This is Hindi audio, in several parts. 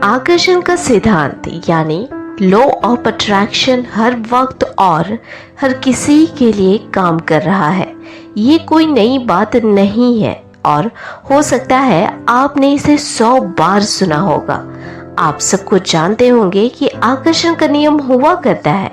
आकर्षण का सिद्धांत यानी लॉ ऑफ अट्रैक्शन हर वक्त और हर किसी के लिए काम कर रहा है। ये कोई नई बात नहीं है और हो सकता है आपने इसे 100 बार सुना होगा। आप सबको जानते होंगे कि आकर्षण का नियम हुआ करता है,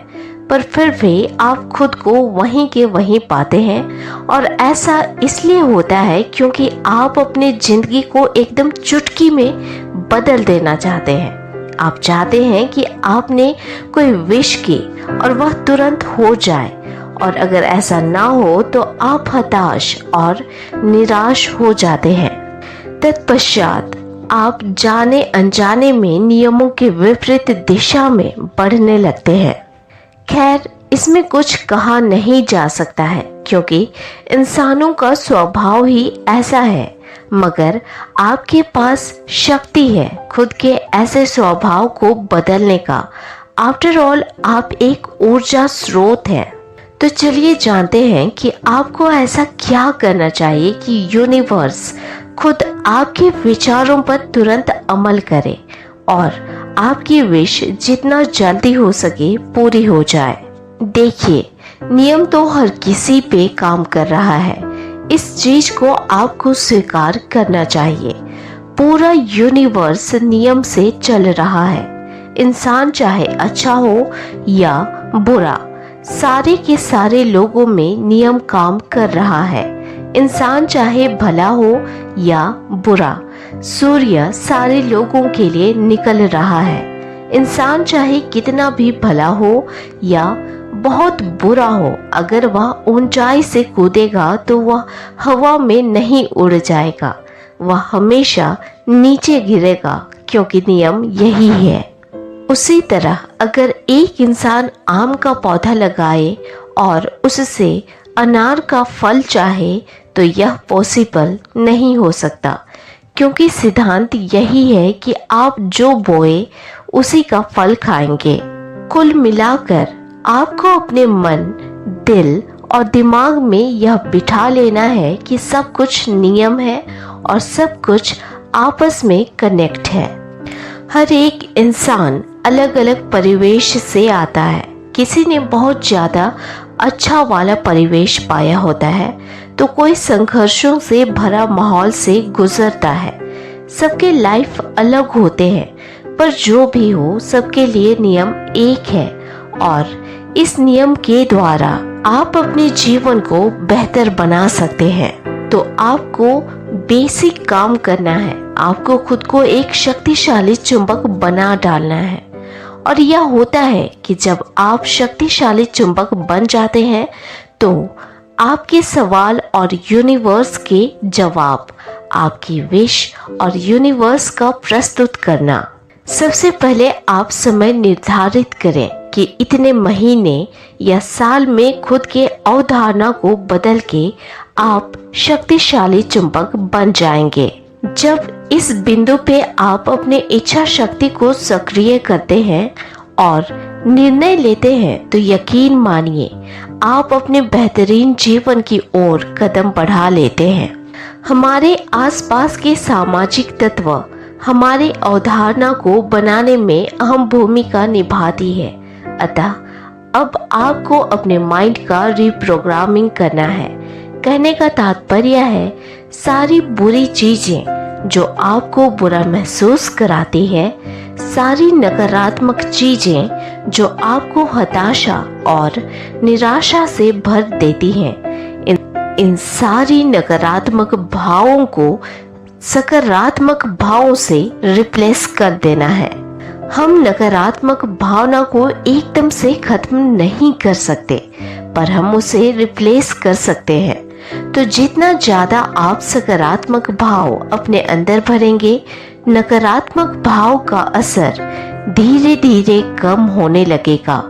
पर फिर भी आप खुद को वहीं के वहीं पाते हैं। और ऐसा इसलिए होता है क्योंकि आप अपनी जिंदगी को एकदम चुटकी में बदल देना चाहते हैं। आप चाहते हैं कि आपने कोई विश की और वह तुरंत हो जाए, और अगर ऐसा ना हो तो आप हताश और निराश हो जाते हैं। तत्पश्चात आप जाने अनजाने में नियमों के विपरीत दिशा में बढ़ने लगते हैं। खैर, इसमें कुछ कहा नहीं जा सकता है क्योंकि इंसानों का स्वभाव ही ऐसा है, मगर आपके पास शक्ति है खुद के ऐसे स्वभाव को बदलने का। आफ्टर ऑल आप एक ऊर्जा स्रोत हैं। तो चलिए जानते हैं कि आपको ऐसा क्या करना चाहिए कि यूनिवर्स खुद आपके विचारों पर तुरंत अमल करे और आपकी विश जितना जल्दी हो सके पूरी हो जाए। देखिए, नियम तो हर किसी पे काम कर रहा है। इस चीज को आपको स्वीकार करना चाहिए। पूरा यूनिवर्स नियम से चल रहा है। इंसान चाहे अच्छा हो या बुरा, सारे के सारे लोगों में नियम काम कर रहा है। इंसान चाहे भला हो या बुरा, सूर्य सारे लोगों के लिए निकल रहा है। इंसान चाहे कितना भी भला हो या बहुत बुरा हो, अगर वह ऊंचाई से कूदेगा तो वह हवा में नहीं उड़ जाएगा, वह हमेशा नीचे गिरेगा, क्योंकि नियम यही है। उसी तरह अगर एक इंसान आम का पौधा लगाए और उससे अनार का फल चाहे तो यह पॉसिबल नहीं हो सकता, क्योंकि सिद्धांत यही है कि आप जो बोए उसी का फल खाएंगे। कुल मिलाकर आपको अपने मन, दिल और दिमाग में यह बिठा लेना है कि सब कुछ नियम है और सब कुछ आपस में कनेक्ट है। हर एक इंसान अलग अलग परिवेश से आता है। किसी ने बहुत ज़्यादा अच्छा वाला परिवेश पाया होता है तो कोई संघर्षों से भरा माहौल से गुजरता है। सबके लाइफ अलग होते हैं, पर जो भी हो सबके लिए नियम एक है और इस नियम के द्वारा आप अपने जीवन को बेहतर बना सकते हैं। तो आपको बेसिक काम करना है। आपको खुद को एक शक्तिशाली चुंबक बना डालना है, और यह होता है कि जब आप शक्तिशाली चुंबक बन जाते हैं तो आपके सवाल और यूनिवर्स के जवाब, आपकी विश और यूनिवर्स का प्रस्तुत करना। सबसे पहले आप समय निर्धारित करें कि इतने महीने या साल में खुद के अवधारणा को बदल के आप शक्तिशाली चुंबक बन जाएंगे। जब इस बिंदु पे आप अपने इच्छा शक्ति को सक्रिय करते हैं और निर्णय लेते हैं तो यकीन मानिए आप अपने बेहतरीन जीवन की ओर कदम बढ़ा लेते हैं। हमारे आसपास के सामाजिक तत्व हमारे अवधारणा को बनाने में अहम भूमिका निभाती है। अतः अब आपको अपने माइंड का रिप्रोग्रामिंग करना है। कहने का तात्पर्य है, सारी बुरी चीजें जो आपको बुरा महसूस कराती है, सारी नकारात्मक चीजें जो आपको हताशा और निराशा से भर देती हैं, इन सारी नकारात्मक भावों को सकारात्मक भावों से रिप्लेस कर देना है। हम नकारात्मक भावना को एकदम से खत्म नहीं कर सकते, पर हम उसे रिप्लेस कर सकते हैं। तो जितना ज्यादा आप सकारात्मक भाव अपने अंदर भरेंगे, नकारात्मक भाव का असर धीरे धीरे कम होने लगेगा।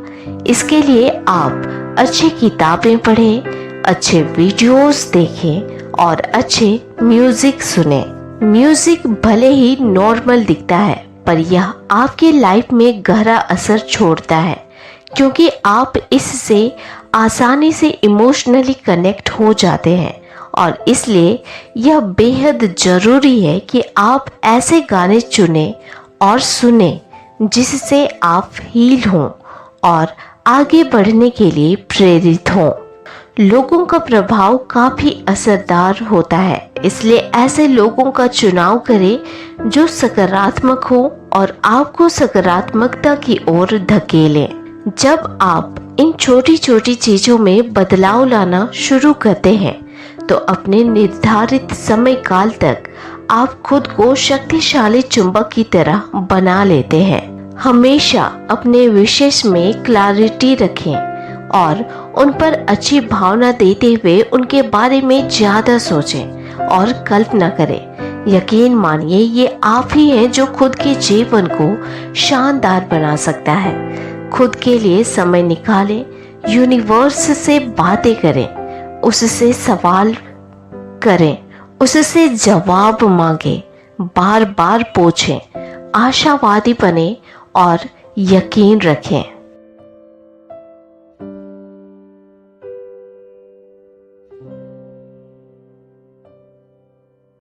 इसके लिए आप अच्छी किताबें पढ़ें, अच्छे वीडियोस देखें और अच्छे म्यूजिक सुने। म्यूजिक भले ही नॉर्मल दिखता है, पर यह आपके लाइफ में गहरा असर छोड़ता है, क्योंकि आप इससे आसानी से इमोशनली कनेक्ट हो जाते हैं। और इसलिए यह बेहद जरूरी है कि आप ऐसे गाने चुनें और सुने जिससे आप हील हों और आगे बढ़ने के लिए प्रेरित हों। लोगों का प्रभाव काफ़ी असरदार होता है, इसलिए ऐसे लोगों का चुनाव करें जो सकारात्मक हो और आपको सकारात्मकता की ओर धकेलें। जब आप इन छोटी छोटी चीज़ों में बदलाव लाना शुरू करते हैं तो अपने निर्धारित समय काल तक आप खुद को शक्तिशाली चुंबक की तरह बना लेते हैं। हमेशा अपने विशेष में क्लैरिटी रखें और उन पर अच्छी भावना देते हुए उनके बारे में ज़्यादा सोचें और कल्पना करें। यकीन मानिए ये आप ही हैं जो खुद के जीवन को शानदार बना सकता है। खुद के लिए समय निकालें, यूनिवर्स से बातें करें, उससे सवाल करें, उससे जवाब मांगें, बार बार पूछें, आशावादी बने और यकीन रखें।